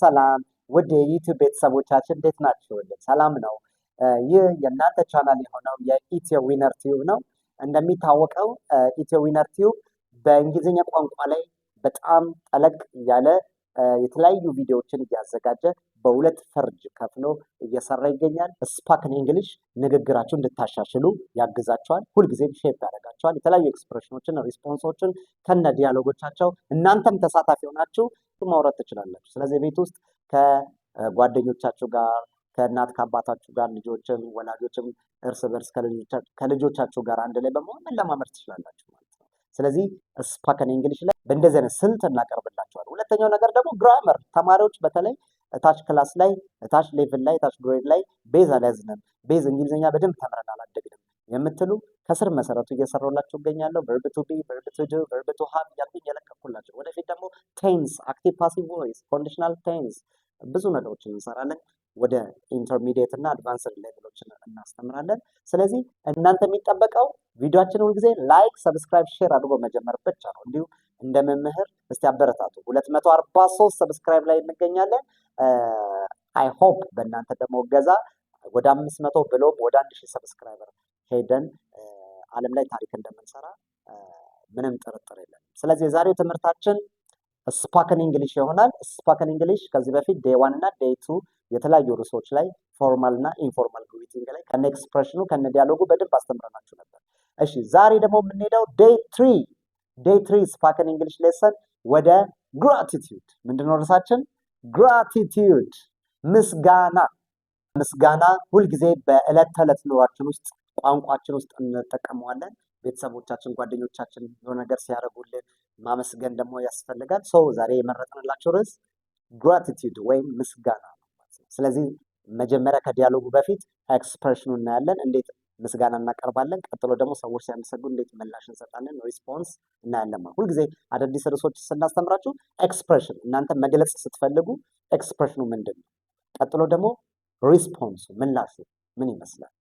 ሰላም ውድ የዩቲዩብ ቤተሰቦቻችን እንዴት ናችሁ? ሰላም ነው። ይህ የእናንተ ቻናል የሆነው የኢትዮ ዊነር ቲዩብ ነው። እንደሚታወቀው ኢትዮ ዊነር ቲዩብ በእንግሊዝኛ ቋንቋ ላይ በጣም ጠለቅ ያለ የተለያዩ ቪዲዮዎችን እያዘጋጀ በሁለት ፈርጅ ከፍሎ እየሰራ ይገኛል። ስፖከን እንግሊሽ ንግግራችሁን እንድታሻሽሉ ያግዛቸዋል። ሁልጊዜም ሼፕ ያደርጋቸዋል። የተለያዩ ኤክስፕሬሽኖችን፣ ሪስፖንሶችን ከነ ዲያሎጎቻቸው እናንተም ተሳታፊ ሆናችሁ ማውራት ትችላላችሁ። ስለዚህ ቤት ውስጥ ከጓደኞቻችሁ ጋር ከእናት ከአባታችሁ ጋር ልጆችም ወላጆችም እርስ በርስ ከልጆቻችሁ ጋር አንድ ላይ በመሆን መለማመድ ትችላላችሁ ማለት ነው። ስለዚህ ስፖከን እንግሊሽ ላይ በእንደዚህ አይነት ስልት እናቀርብላችኋል። ሁለተኛው ነገር ደግሞ ግራመር ተማሪዎች በተለይ ታች ክላስ ላይ ታች ሌቭል ላይ ታች ግሬድ ላይ ቤዝ አልያዝንም፣ ቤዝ እንግሊዝኛ በደንብ ተምረን አላደግንም የምትሉ ከስር መሰረቱ እየሰራሁላችሁ እገኛለሁ። ቨርብ ቱ ቢ፣ ቨርብ ቱ ዱ፣ ቨርብ ቱ ሃቭ እያልኩኝ እየለቀኩላችሁ ወደፊት ደግሞ ቴንስ፣ አክቲቭ ፓሲቭ ቮይስ፣ ኮንዲሽናል ቴንስ ብዙ ነገሮችን እንሰራለን። ወደ ኢንተርሚዲየት እና አድቫንስድ ሌቭሎችን እናስተምራለን። ስለዚህ እናንተ የሚጠበቀው ቪዲዮአችንን ሁልጊዜ ላይክ፣ ሰብስክራይብ፣ ሼር አድርጎ መጀመር ብቻ ነው። እንዲሁ እንደ መምህር እስቲ አበረታቱ። 243 ሰብስክራይብ ላይ እንገኛለን። አይ ሆፕ በእናንተ ደግሞ እገዛ ወደ 500 ብሎም ወደ 1000 ሰብስክራይበር ሄደን ዓለም ላይ ታሪክ እንደምንሰራ ምንም ጥርጥር የለም። ስለዚህ የዛሬው ትምህርታችን ስፖከን እንግሊሽ ይሆናል። ስፖከን እንግሊሽ ከዚህ በፊት ዴይ 1 እና ዴይ 2 የተለያዩ ርዕሶች ላይ ፎርማል እና ኢንፎርማል ግሪቲንግ ላይ ከነ ኤክስፕሬሽኑ ከነ ዲያሎጉ በደንብ አስተምረናችሁ ነበር። እሺ ዛሬ ደግሞ የምንሄደው ዴይ 3 ስፖከን እንግሊሽ ሌሰን ወደ ግራቲቲዩድ። ምንድነው ርዕሳችን? ግራቲቲዩድ ምስጋና። ምስጋና ሁልጊዜ በዕለት ተዕለት ኑሯችን ውስጥ ቋንቋችን ውስጥ እንጠቀመዋለን። ቤተሰቦቻችን ጓደኞቻችን የሆነ ነገር ሲያደርጉልን ማመስገን ደግሞ ያስፈልጋል። ሰው ዛሬ የመረጥንላቸው ርዕስ ግራቲቲዩድ ወይም ምስጋና ነው። ስለዚህ መጀመሪያ ከዲያሎጉ በፊት ኤክስፕሬሽኑ እናያለን፣ እንዴት ምስጋና እናቀርባለን። ቀጥሎ ደግሞ ሰዎች ሲያመሰግኑ እንዴት ምላሽ እንሰጣለን፣ ሪስፖንስ እናያለን። ሁልጊዜ አዳዲስ ርዕሶች ስናስተምራችሁ ኤክስፕሬሽን እናንተ መግለጽ ስትፈልጉ ኤክስፕሬሽኑ ምንድን ነው፣ ቀጥሎ ደግሞ ሪስፖንሱ ምላሹ ምን ይመስላል፣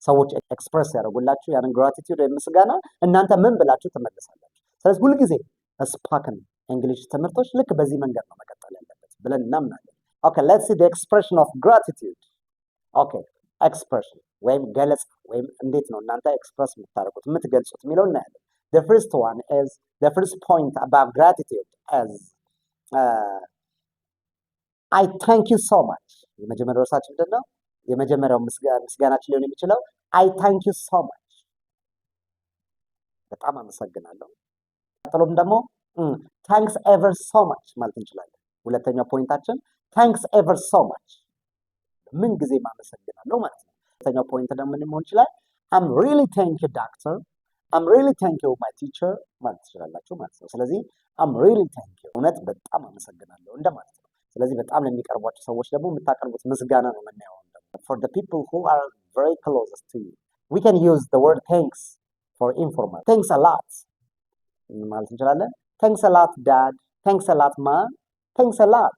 ሰዎች ኤክስፕሬስ ያደርጉላችሁ ያንን ግራቲቲዩድ ወይም ምስጋና እናንተ ምን ብላችሁ ትመልሳላችሁ። ስለዚህ ሁልጊዜ ስፖከን እንግሊሽ ትምህርቶች ልክ በዚህ መንገድ ነው መቀጠል ያለበት ብለን እናምናለን። ኦኬ ሌትስ ሲ ዘ ኤክስፕሬሽን ኦፍ ግራቲቲዩድ። ኦኬ ኤክስፕሬሽን ወይም ገለጻ ወይም እንዴት ነው እናንተ ኤክስፕረስ የምታደርጉት የምትገልጹት የሚለው እናያለን። the first one is the first point about gratitude is I thank you so much። የመጀመሪያው ርዕሳችን ምንድን ነው? የመጀመሪያው ምስጋናችን ሊሆን የሚችለው I thank you so much፣ በጣም አመሰግናለሁ። ቀጥሎም ደግሞ thanks ever so much ማለት እንችላለን። ሁለተኛው ፖይንታችን thanks ever so much፣ ምን ጊዜ ማመሰግናለሁ ማለት ነው። ሁለተኛው ፖይንት ደግሞ ምን መሆን ይችላል? I'm really thank you doctor፣ I'm really thank you my teacher ማለት ትችላላችሁ ማለት ነው። ስለዚህ I'm really thank you እውነት በጣም አመሰግናለሁ እንደማለት ነው። ስለዚህ በጣም ለሚቀርቧቸው ሰዎች ደግሞ የምታቀርቡት ምስጋና ነው የምናየው። For the people who are very closest to you, we can use the word thanks for informal. Thanks a lot ማለት እንችላለን። Thanks a lot dad፣ thanks a lot ma፣ thanks a lot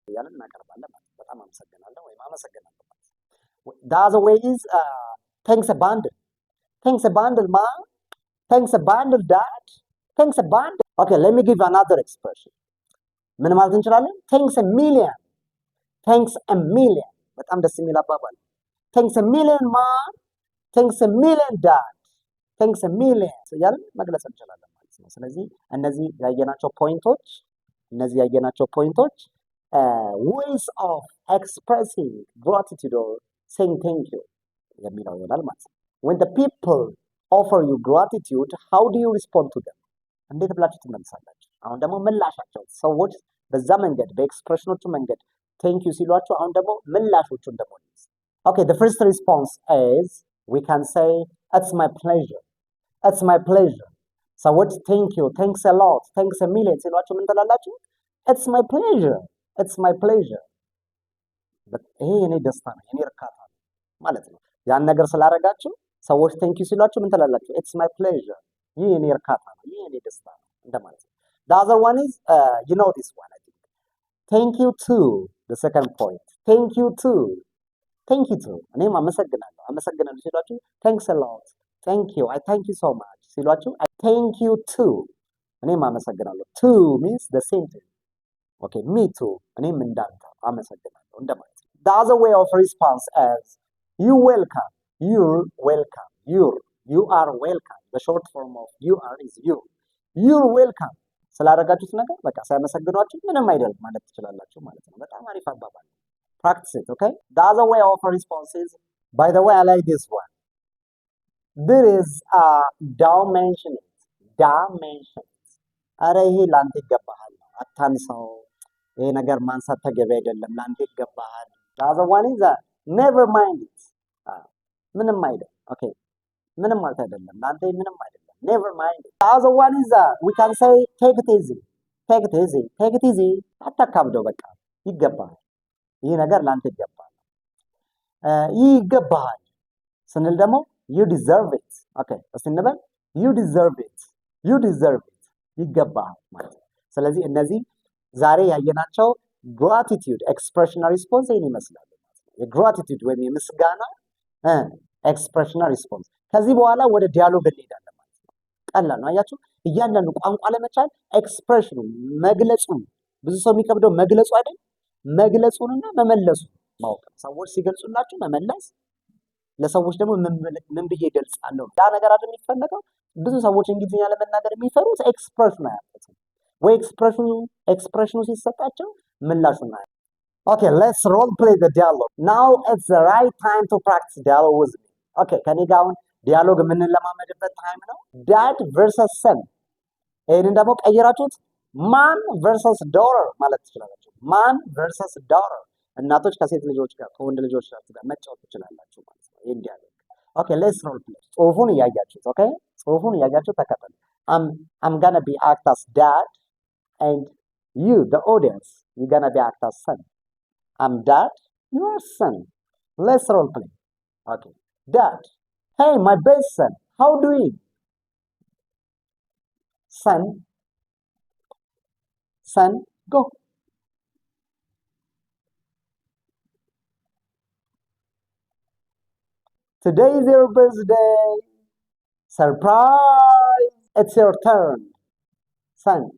እያለን እናቀርባለን ማለት ነው። በጣም አመሰግናለሁ ወይም አመሰግናለሁ ማለት ነው። The other way is thanks a bundle፣ thanks a bundle ma፣ thanks a bundle dad፣ thanks a bundle። Okay, let me give another expression። ምን ማለት እንችላለን? thanks a million፣ thanks a million በጣም ደስ የሚል አባባል። thanks a million ma፣ thanks a million dad፣ thanks a million እያልን መግለጽ እንችላለን ማለት ነው። ስለዚህ እነዚህ ያየናቸው ፖይንቶች ways of expressing gratitude or saying thank you የሚለው ይሆናል ማለት ነው። when the people offer you gratitude, how do you respond to them? እንዴት ብላችሁ ትመልሳላችሁ? አሁን ደግሞ ምላሻቸው ሰዎች በዛ መንገድ በኤክስፕሬሽኖቹ መንገድ ቴንክ ዩ ሲሏችሁ አሁን ደግሞ ምላሾቹን ደግሞ okay the first response is we can say it's my pleasure፣ it's my pleasure። ሰዎች ቴንክ ዩ thanks a lot thanks a million ሲሏችሁ ምን ትላላችሁ? it's my pleasure፣ it's my pleasure። ይሄ የኔ ደስታ ነው የኔ እርካታ ነው ማለት ነው። ያን ነገር ስላደረጋችሁ ሰዎች ቴንክ ዩ ሲሏችሁ ምን ትላላችሁ? it's my pleasure፣ ይሄ የኔ እርካታ ነው ይሄ የኔ ደስታ ነው እንደማለት ነው። the other one is you know this one I think thank you too። The second point, thank you too፣ thank you too እኔም አመሰግናለሁ ሲሏችሁ thanks a lot፣ thank you I thank you so much ሲሏችሁ I thank you too እኔም አመሰግናለሁ። too means the same thing ኦኬ ሚ ቱ እኔም እንዳንተ አመሰግናለሁ እንደማለት ነው። the other way of response as you welcome, you're welcome, you are welcome. the short form of you are is you're welcome ስላደረጋችሁት ነገር በቃ ሳያመሰግኗችሁ ምንም አይደለም ማለት ትችላላችሁ ማለት ነው። በጣም አሪፍ አባባል ነው። practice it, okay? the other way of response is, by the way, I like this one. there is a dimension it. አረ ይሄ ላንተ ይገባሃል፣ አታንሳው፣ ይሄ ነገር ማንሳት ተገቢ አይደለም፣ ላንተ ይገባሃል። the other one is never mind it. ምንም አይደለም። ኦኬ ምንም ማለት አይደለም፣ ላንተ ምንም አይደለም። never mind it. the other one is we can say take it easy. አታካብደው፣ በቃ ይገባሃል፣ ይሄ ነገር ላንተ ይገባል። ይገባሃል ስንል ደግሞ you deserve it. ኦኬ እስቲ እንበል you deserve it ይገባሃል ማለት ነው። ስለዚህ እነዚህ ዛሬ ያየናቸው gratitude expression response ይሄን ይመስላል ማለት ነው። የgratitude ወይም የምስጋና expression response። ከዚህ በኋላ ወደ ዲያሎግ እንሄዳለን ማለት ነው። ቀላል ነው። አያችሁ እያንዳንዱ ቋንቋ ለመቻል ኤክስፕሬሽኑ መግለጹ ብዙ ሰው የሚከብደው መግለጹ አይደል? መግለጹንና መመለሱ ማወቅ። ሰዎች ሲገልጹላችሁ መመለስ፣ ለሰዎች ደግሞ ምን ብዬ ገልጻለሁ ያ ነገር አይደል የሚፈለገው። ብዙ ሰዎች እንግሊዝኛ ለመናገር የሚፈሩት ኤክስፕሬሽን አያውቁትም ወይ ኤክስፕሬሽኑ ሲሰጣቸው ምላሹን አያውቁም። ኦኬ ሌትስ ሮል ፕሌይ ዘ ዲያሎግ ናው ኢትስ ዘ ራይት ታይም ቱ ፕራክቲስ ዲያሎግ ዊዝ ሚ። ኦኬ ከኔ ጋር አሁን ዲያሎግ የምንለማመድበት ታይም ነው። ዳድ ቨርሰስ ሰን። ይሄንን ደግሞ ቀይራችሁት ማን ቨርሰስ ዶተር ማለት ትችላላችሁ። ማን ቨርሰስ ዶተር። እናቶች ከሴት ልጆች ጋር ከወንድ ልጆች ጋር መጫወት ትችላላችሁ ማለት ነው። ይሄን ዲያሎግ ኦኬ ሌትስ ሮል ፕሌይ። ጽሁፉን እያያችሁት ኦኬ ጽሁፉን እያያችሁት ተከተሉ። I'm gonna be act as dad and you the audience you're gonna be act as son. I'm dad, you are son. Let's role play. Okay. Dad, hey my best son, how doing? Son, go. Today is your birthday. Surprise! It's your turn. Son.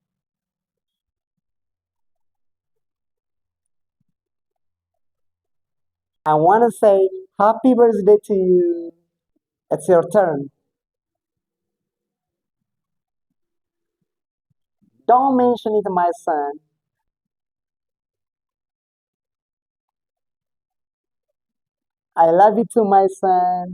I want to say happy birthday to you. It's your turn. Don't mention it, my son. I love you too, my son.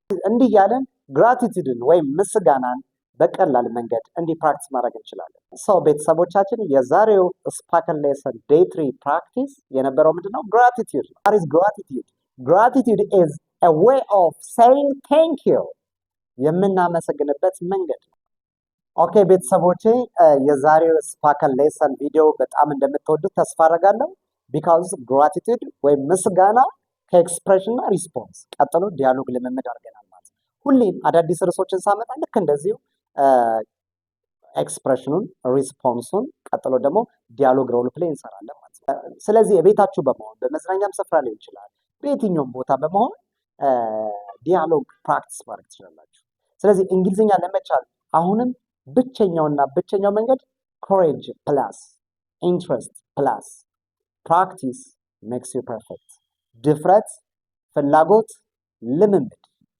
እንዲህ ያለን ግራቲቲዩድን ወይም ምስጋናን በቀላል መንገድ እንዲህ ፕራክቲስ ማድረግ እንችላለን። ሰው ቤተሰቦቻችን የዛሬው ስፖከን ሌሰን ዴይ 3 ፕራክቲስ የነበረው ምንድነው? ግራቲቲዩድ ነው። what is gratitude? Gratitude is a way of saying thank you የምናመሰግንበት መንገድ ነው። ኦኬ ቤተሰቦቼ የዛሬው ስፖከን ሌሰን ቪዲዮ በጣም እንደምትወዱት ተስፋ አደርጋለሁ። ቢካዝ ግራቲቲዩድ ወይም ምስጋና ከኤክስፕሬሽን እና ሪስፖንስ ቀጥሎ ዲያሎግ ልምምድ አድርገናል ማለት ነው። ሁሌም አዳዲስ ርዕሶችን ሳመጣ ልክ እንደዚሁ ኤክስፕሬሽኑን፣ ሪስፖንሱን ቀጥሎ ደግሞ ዲያሎግ ሮል ፕሌይ እንሰራለን ማለት ነው። ስለዚህ የቤታችሁ በመሆን በመዝናኛም ስፍራ ሊሆን ይችላል፣ በየትኛውም ቦታ በመሆን ዲያሎግ ፕራክቲስ ማድረግ ትችላላችሁ። ስለዚህ እንግሊዝኛ ለመቻል አሁንም ብቸኛው መንገድ ኮሬጅ ፕላስ ኢንትረስት ፕላስ ፕራክቲስ ሜክስ ዩ ፐርፌክት። ድፍረት፣ ፍላጎት፣ ልምምድ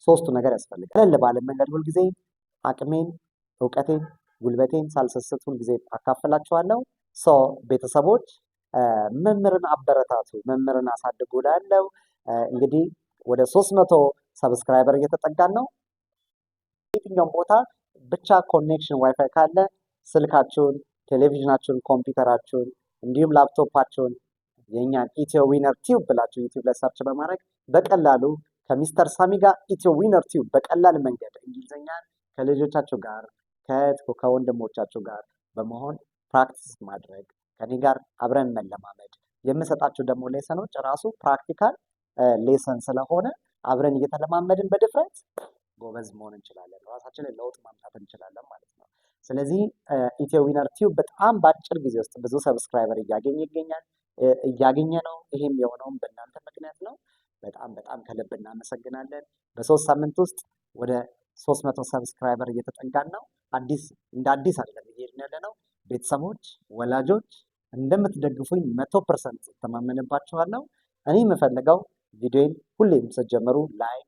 ሶስቱ ነገር ያስፈልጋል። ቀለል ባለ መንገድ ሁልጊዜ አቅሜን፣ እውቀቴን፣ ጉልበቴን ሳልሰስት ሁልጊዜ አካፍላችኋለሁ። ቤተሰቦች መምህርን አበረታቱ፣ መምህርን አሳድጉ እላለሁ። እንግዲህ ወደ 300 ሰብስክራይበር እየተጠጋን ነው። የትኛውም ቦታ ብቻ ኮኔክሽን ዋይፋይ ካለ ስልካችሁን፣ ቴሌቪዥናችሁን፣ ኮምፒውተራችሁን እንዲሁም ላፕቶፓችሁን የኛን ኢትዮ ዊነር ቲዩብ ብላችሁ ዩቲዩብ ላይ ሰርች በማድረግ በቀላሉ ከሚስተር ሳሚ ጋር ኢትዮ ዊነር ቲዩብ በቀላል መንገድ እንግሊዝኛን ከልጆቻችሁ ጋር ከወንድሞቻችሁ ጋር በመሆን ፕራክቲስ ማድረግ ከኔ ጋር አብረን መለማመድ። የምሰጣችሁ ደግሞ ሌሰኖች ራሱ ፕራክቲካል ሌሰን ስለሆነ አብረን እየተለማመድን በድፍረት ጎበዝ መሆን እንችላለን፣ ራሳችንን ለውጥ ማምጣት እንችላለን ማለት ነው። ስለዚህ ኢትዮ ዊነር ቲዩብ በጣም በአጭር ጊዜ ውስጥ ብዙ ሰብስክራይበር እያገኘ ነው። ይሄም የሆነውም በእናንተ ምክንያት ነው። በጣም ከልብ እናመሰግናለን። በ3 ሳምንት ውስጥ ወደ 300 ሰብስክራይበር እየተጠጋን ነው። እንደ አዲስ አይደለም እየሄድን ያለ ነው። ቤተሰቦች፣ ወላጆች እንደምትደግፉኝ 100% ተማመንባችኋለሁ። እኔ የምፈልገው ቪዲዮን ሁሌም ስትጀምሩ ላይክ፣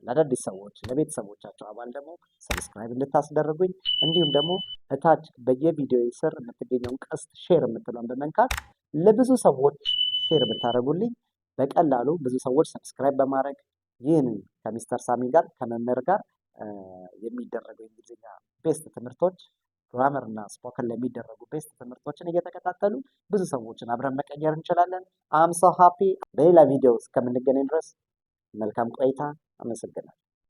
ለአዳዲስ ሰዎች ለቤተሰቦቻቸው አባል ደግሞ ሰብስክራይብ እንድታስደርጉኝ እንዲሁም ደግሞ እታች በየቪዲዮ ስር የምትገኘውን ቀስት ሼር የምትለውን በመንካት ለብዙ ሰዎች ሼር ብታደርጉልኝ በቀላሉ ብዙ ሰዎች ሰብስክራይብ በማድረግ ይህንን ከሚስተር ሳሚ ጋር ከመምህር ጋር የሚደረገው የእንግሊዝኛ ቤስት ትምህርቶች ግራመር እና ስፖከን ለሚደረጉ ቤስት ትምህርቶችን እየተከታተሉ ብዙ ሰዎችን አብረን መቀየር እንችላለን። አም ሶ ሃፒ። በሌላ ቪዲዮ እስከምንገናኝ ድረስ መልካም ቆይታ። አመሰግናለሁ።